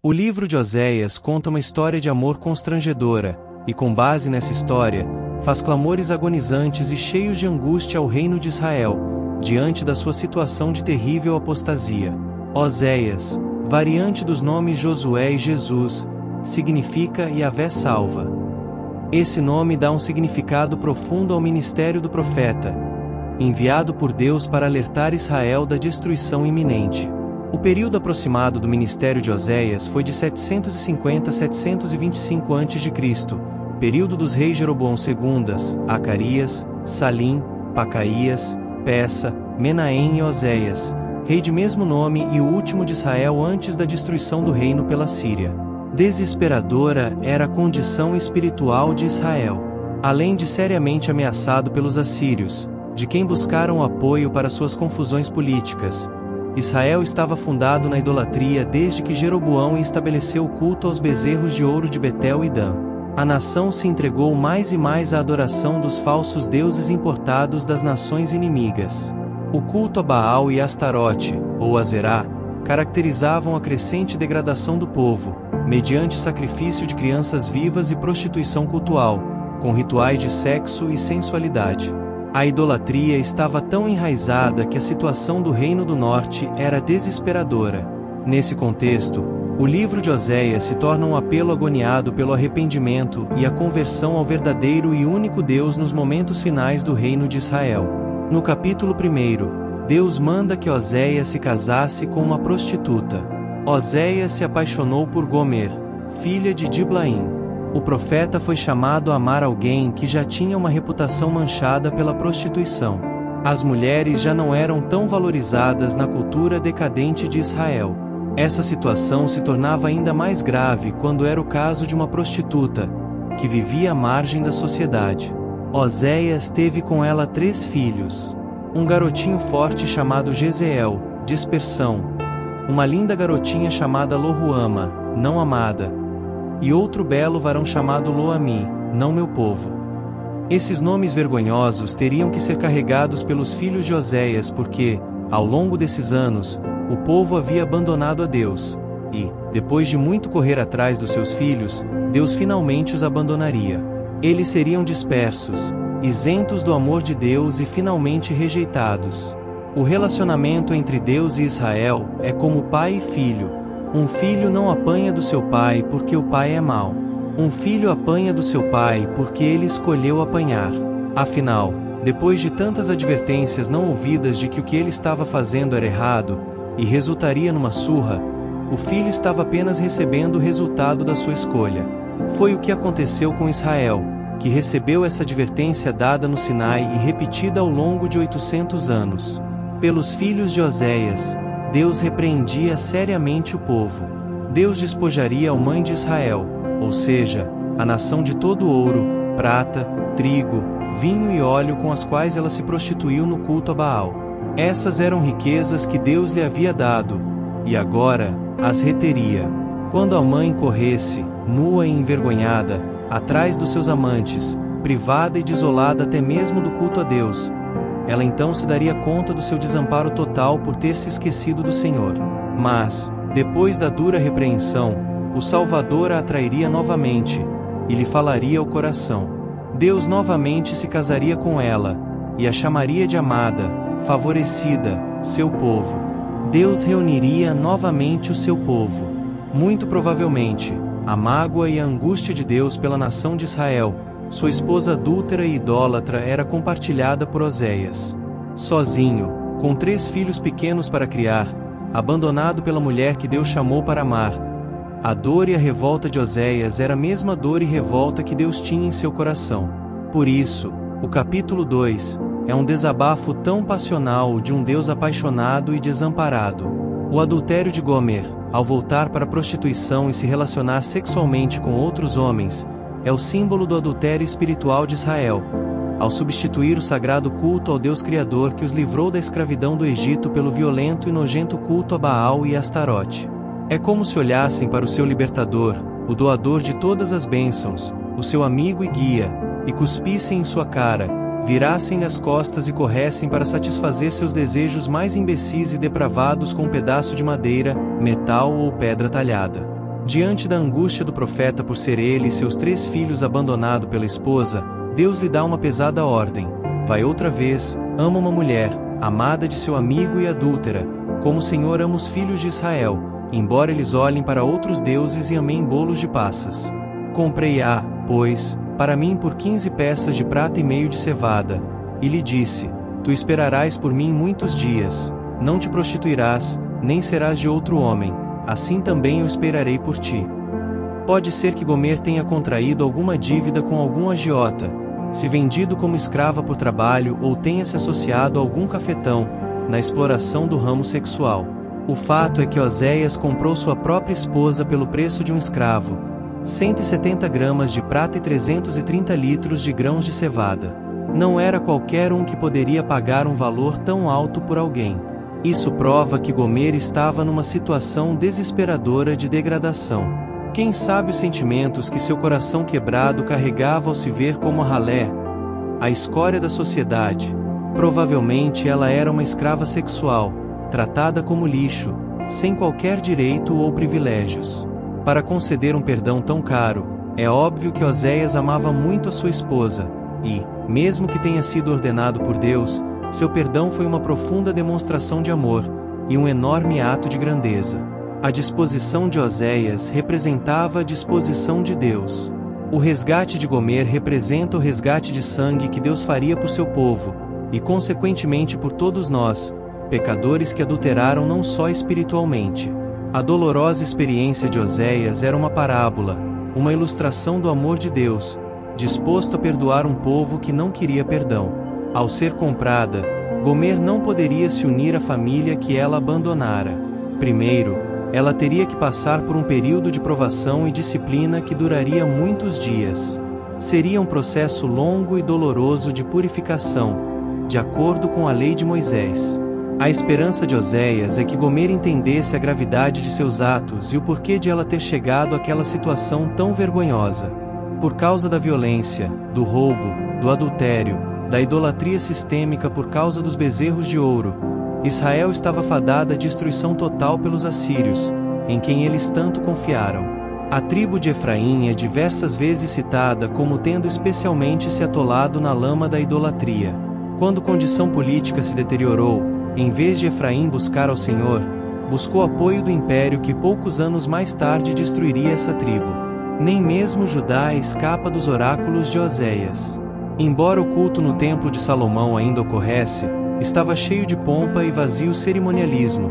O livro de Oséias conta uma história de amor constrangedora, e com base nessa história, faz clamores agonizantes e cheios de angústia ao reino de Israel, diante da sua situação de terrível apostasia. Oséias, variante dos nomes Josué e Jesus, significa Yahvé salva. Esse nome dá um significado profundo ao ministério do profeta, enviado por Deus para alertar Israel da destruição iminente. O período aproximado do ministério de Oséias foi de 750 a 725 a.C., período dos reis Jeroboão II, Acarias, Salim, Pacaías, Peça, Menahem e Oséias, rei de mesmo nome e o último de Israel antes da destruição do reino pela Síria. Desesperadora era a condição espiritual de Israel. Além de seriamente ameaçado pelos assírios, de quem buscaram apoio para suas confusões políticas, Israel estava fundado na idolatria desde que Jeroboão estabeleceu o culto aos bezerros de ouro de Betel e Dan. A nação se entregou mais e mais à adoração dos falsos deuses importados das nações inimigas. O culto a Baal e Astarote, ou Azerá, caracterizavam a crescente degradação do povo, mediante sacrifício de crianças vivas e prostituição cultual, com rituais de sexo e sensualidade. A idolatria estava tão enraizada que a situação do Reino do Norte era desesperadora. Nesse contexto, o livro de Oséias se torna um apelo agoniado pelo arrependimento e a conversão ao verdadeiro e único Deus nos momentos finais do Reino de Israel. No capítulo 1, Deus manda que Oséias se casasse com uma prostituta. Oséias se apaixonou por Gomer, filha de Diblaim. O profeta foi chamado a amar alguém que já tinha uma reputação manchada pela prostituição. As mulheres já não eram tão valorizadas na cultura decadente de Israel. Essa situação se tornava ainda mais grave quando era o caso de uma prostituta, que vivia à margem da sociedade. Oséias teve com ela 3 filhos. Um garotinho forte chamado Jezeel, dispersão. Uma linda garotinha chamada Loruama, não amada. E outro belo varão chamado Loami, não meu povo. Esses nomes vergonhosos teriam que ser carregados pelos filhos de Oséias porque, ao longo desses anos, o povo havia abandonado a Deus, e, depois de muito correr atrás dos seus filhos, Deus finalmente os abandonaria. Eles seriam dispersos, isentos do amor de Deus e finalmente rejeitados. O relacionamento entre Deus e Israel é como pai e filho. Um filho não apanha do seu pai porque o pai é mau. Um filho apanha do seu pai porque ele escolheu apanhar. Afinal, depois de tantas advertências não ouvidas de que o que ele estava fazendo era errado, e resultaria numa surra, o filho estava apenas recebendo o resultado da sua escolha. Foi o que aconteceu com Israel, que recebeu essa advertência dada no Sinai e repetida ao longo de 800 anos. Pelos filhos de Oséias, Deus repreendia seriamente o povo. Deus despojaria a mãe de Israel, ou seja, a nação de todo ouro, prata, trigo, vinho e óleo com as quais ela se prostituiu no culto a Baal. Essas eram riquezas que Deus lhe havia dado, e agora as reteria. Quando a mãe corresse, nua e envergonhada, atrás dos seus amantes, privada e desolada até mesmo do culto a Deus, ela então se daria conta do seu desamparo total por ter se esquecido do Senhor. Mas, depois da dura repreensão, o Salvador a atrairia novamente, e lhe falaria ao coração. Deus novamente se casaria com ela, e a chamaria de amada, favorecida, seu povo. Deus reuniria novamente o seu povo. Muito provavelmente, a mágoa e a angústia de Deus pela nação de Israel, sua esposa adúltera e idólatra, era compartilhada por Oséias. Sozinho, com 3 filhos pequenos para criar, abandonado pela mulher que Deus chamou para amar, a dor e a revolta de Oséias era a mesma dor e revolta que Deus tinha em seu coração. Por isso, o capítulo 2 é um desabafo tão passional de um Deus apaixonado e desamparado. O adultério de Gomer, ao voltar para a prostituição e se relacionar sexualmente com outros homens, é o símbolo do adultério espiritual de Israel, ao substituir o sagrado culto ao Deus Criador que os livrou da escravidão do Egito pelo violento e nojento culto a Baal e Astarote. É como se olhassem para o seu libertador, o doador de todas as bênçãos, o seu amigo e guia, e cuspissem em sua cara, virassem-lhe as costas e corressem para satisfazer seus desejos mais imbecis e depravados com um pedaço de madeira, metal ou pedra talhada. Diante da angústia do profeta por ser ele e seus 3 filhos abandonado pela esposa, Deus lhe dá uma pesada ordem: vai outra vez, ama uma mulher, amada de seu amigo e adúltera, como o Senhor ama os filhos de Israel, embora eles olhem para outros deuses e amem bolos de passas. Comprei-a, pois, para mim por 15 peças de prata e meio de cevada, e lhe disse: tu esperarás por mim muitos dias, não te prostituirás, nem serás de outro homem, assim também eu esperarei por ti. Pode ser que Gomer tenha contraído alguma dívida com algum agiota, se vendido como escrava por trabalho ou tenha se associado a algum cafetão, na exploração do ramo sexual. O fato é que Oséias comprou sua própria esposa pelo preço de um escravo, 170 gramas de prata e 330 litros de grãos de cevada. Não era qualquer um que poderia pagar um valor tão alto por alguém. Isso prova que Gomer estava numa situação desesperadora de degradação. Quem sabe os sentimentos que seu coração quebrado carregava ao se ver como a ralé, a escória da sociedade. Provavelmente ela era uma escrava sexual, tratada como lixo, sem qualquer direito ou privilégios. Para conceder um perdão tão caro, é óbvio que Oséias amava muito a sua esposa, e, mesmo que tenha sido ordenado por Deus, seu perdão foi uma profunda demonstração de amor, e um enorme ato de grandeza. A disposição de Oséias representava a disposição de Deus. O resgate de Gomer representa o resgate de sangue que Deus faria por seu povo, e consequentemente por todos nós, pecadores que adulteraram não só espiritualmente. A dolorosa experiência de Oséias era uma parábola, uma ilustração do amor de Deus, disposto a perdoar um povo que não queria perdão. Ao ser comprada, Gomer não poderia se unir à família que ela abandonara. Primeiro, ela teria que passar por um período de provação e disciplina que duraria muitos dias. Seria um processo longo e doloroso de purificação, de acordo com a lei de Moisés. A esperança de Oséias é que Gomer entendesse a gravidade de seus atos e o porquê de ela ter chegado àquela situação tão vergonhosa. Por causa da violência, do roubo, do adultério, da idolatria sistêmica por causa dos bezerros de ouro, Israel estava fadada à destruição total pelos assírios, em quem eles tanto confiaram. A tribo de Efraim é diversas vezes citada como tendo especialmente se atolado na lama da idolatria. Quando condição política se deteriorou, em vez de Efraim buscar ao Senhor, buscou apoio do império que poucos anos mais tarde destruiria essa tribo. Nem mesmo Judá escapa dos oráculos de Oséias. Embora o culto no templo de Salomão ainda ocorresse, estava cheio de pompa e vazio cerimonialismo,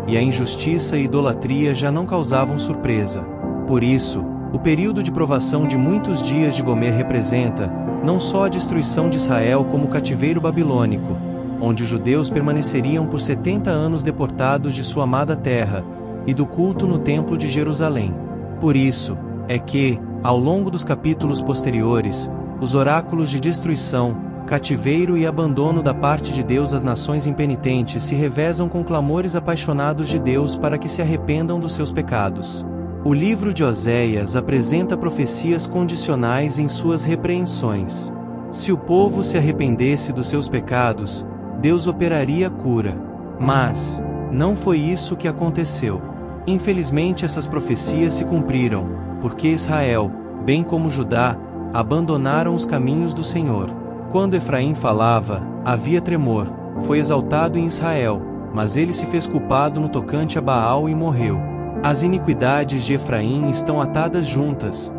e a injustiça e idolatria já não causavam surpresa. Por isso, o período de provação de muitos dias de Gomer representa, não só a destruição de Israel como o cativeiro babilônico, onde os judeus permaneceriam por 70 anos deportados de sua amada terra, e do culto no templo de Jerusalém. Por isso, é que, ao longo dos capítulos posteriores, os oráculos de destruição, cativeiro e abandono da parte de Deus às nações impenitentes se revezam com clamores apaixonados de Deus para que se arrependam dos seus pecados. O livro de Oséias apresenta profecias condicionais em suas repreensões. Se o povo se arrependesse dos seus pecados, Deus operaria a cura. Mas não foi isso que aconteceu. Infelizmente essas profecias se cumpriram, porque Israel, bem como Judá, abandonaram os caminhos do Senhor. Quando Efraim falava, havia tremor, foi exaltado em Israel, mas ele se fez culpado no tocante a Baal e morreu. As iniquidades de Efraim estão atadas juntas,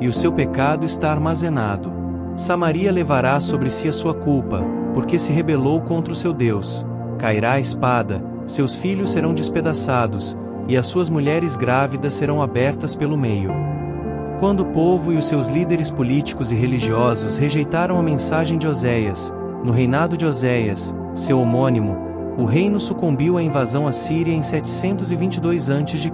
e o seu pecado está armazenado. Samaria levará sobre si a sua culpa, porque se rebelou contra o seu Deus. Cairá a espada, seus filhos serão despedaçados, e as suas mulheres grávidas serão abertas pelo meio. Quando o povo e os seus líderes políticos e religiosos rejeitaram a mensagem de Oséias, no reinado de Oséias, seu homônimo, o reino sucumbiu à invasão assíria em 722 a.C.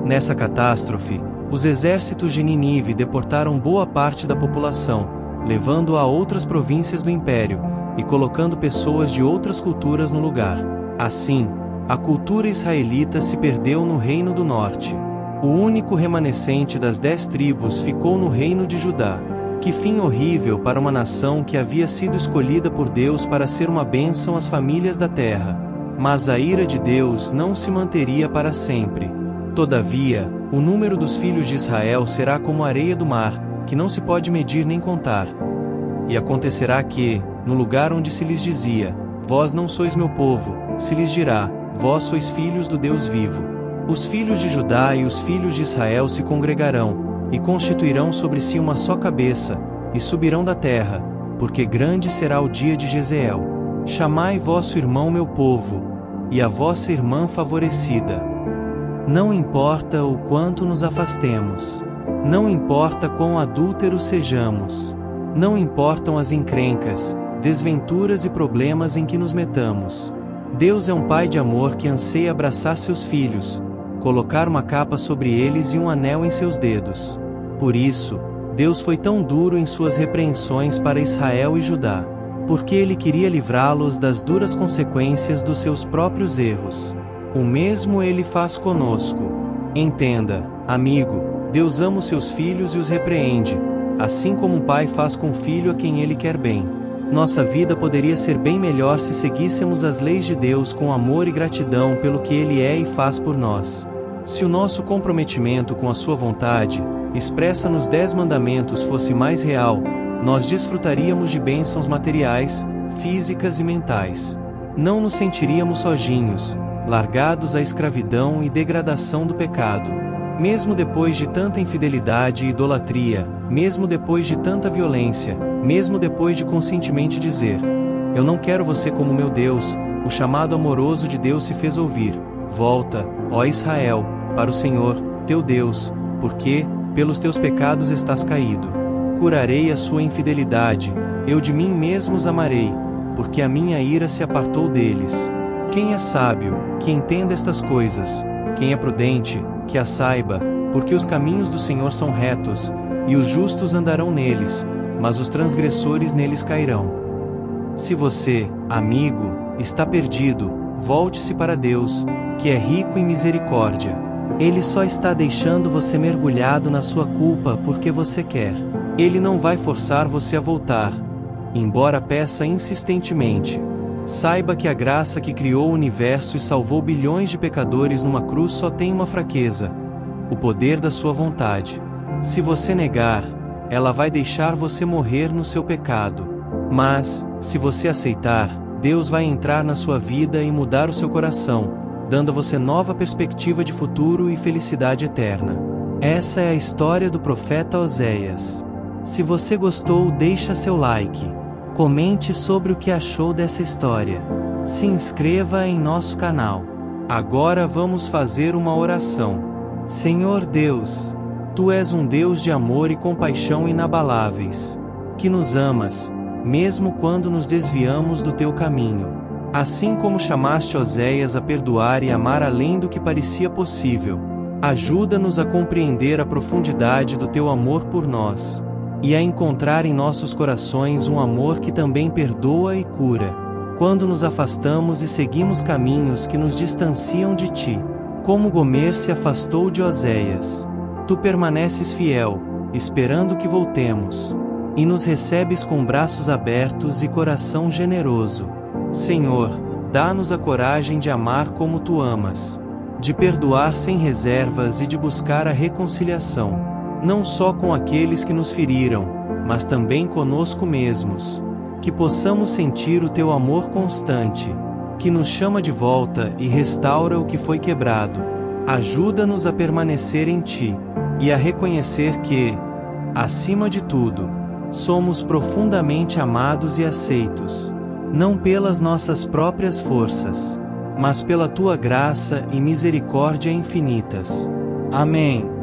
Nessa catástrofe, os exércitos de Nínive deportaram boa parte da população, levando-a a outras províncias do império, e colocando pessoas de outras culturas no lugar. Assim, a cultura israelita se perdeu no Reino do Norte. O único remanescente das 10 tribos ficou no reino de Judá. Que fim horrível para uma nação que havia sido escolhida por Deus para ser uma bênção às famílias da terra. Mas a ira de Deus não se manteria para sempre. Todavia, O número dos filhos de Israel será como a areia do mar, que não se pode medir nem contar. E acontecerá que, no lugar onde se lhes dizia, vós não sois meu povo, se lhes dirá, vós sois filhos do Deus vivo. Os filhos de Judá e os filhos de Israel se congregarão, e constituirão sobre si uma só cabeça, e subirão da terra, porque grande será o dia de Jezeel. Chamai vosso irmão meu povo, e a vossa irmã favorecida. Não importa o quanto nos afastemos. Não importa quão adúlteros sejamos. Não importam as encrencas, desventuras e problemas em que nos metamos. Deus é um pai de amor que anseia abraçar seus filhos, colocar uma capa sobre eles e um anel em seus dedos. Por isso, Deus foi tão duro em suas repreensões para Israel e Judá, porque ele queria livrá-los das duras consequências dos seus próprios erros. O mesmo ele faz conosco. Entenda, amigo, Deus ama os seus filhos e os repreende, assim como um pai faz com o filho a quem ele quer bem. Nossa vida poderia ser bem melhor se seguíssemos as leis de Deus com amor e gratidão pelo que ele é e faz por nós. Se o nosso comprometimento com a sua vontade, expressa nos 10 mandamentos, fosse mais real, nós desfrutaríamos de bênçãos materiais, físicas e mentais. Não nos sentiríamos sozinhos, largados à escravidão e degradação do pecado. Mesmo depois de tanta infidelidade e idolatria, mesmo depois de tanta violência, mesmo depois de conscientemente dizer, eu não quero você como meu Deus, o chamado amoroso de Deus se fez ouvir. Volta, ó Israel, para o Senhor, teu Deus, porque, pelos teus pecados estás caído. Curarei a sua infidelidade, eu de mim mesmo os amarei, porque a minha ira se apartou deles. Quem é sábio, que entenda estas coisas, quem é prudente, que a saiba, porque os caminhos do Senhor são retos, e os justos andarão neles, mas os transgressores neles cairão. Se você, amigo, está perdido, volte-se para Deus, que é rico em misericórdia. Ele só está deixando você mergulhado na sua culpa porque você quer. Ele não vai forçar você a voltar, embora peça insistentemente. Saiba que a graça que criou o universo e salvou bilhões de pecadores numa cruz só tem uma fraqueza: o poder da sua vontade. Se você negar, ela vai deixar você morrer no seu pecado. Mas, se você aceitar, Deus vai entrar na sua vida e mudar o seu coração, dando a você nova perspectiva de futuro e felicidade eterna. Essa é a história do profeta Oséias. Se você gostou, deixa seu like. Comente sobre o que achou dessa história. Se inscreva em nosso canal. Agora vamos fazer uma oração. Senhor Deus, Tu és um Deus de amor e compaixão inabaláveis, que nos amas, mesmo quando nos desviamos do Teu caminho. Assim como chamaste Oséias a perdoar e amar além do que parecia possível, ajuda-nos a compreender a profundidade do Teu amor por nós, e a encontrar em nossos corações um amor que também perdoa e cura, quando nos afastamos e seguimos caminhos que nos distanciam de Ti. Como Gomer se afastou de Oséias, Tu permaneces fiel, esperando que voltemos, e nos recebes com braços abertos e coração generoso. Senhor, dá-nos a coragem de amar como Tu amas, de perdoar sem reservas e de buscar a reconciliação, não só com aqueles que nos feriram, mas também conosco mesmos. Que possamos sentir o Teu amor constante, que nos chama de volta e restaura o que foi quebrado. Ajuda-nos a permanecer em Ti, e a reconhecer que, acima de tudo, somos profundamente amados e aceitos, não pelas nossas próprias forças, mas pela Tua graça e misericórdia infinitas. Amém.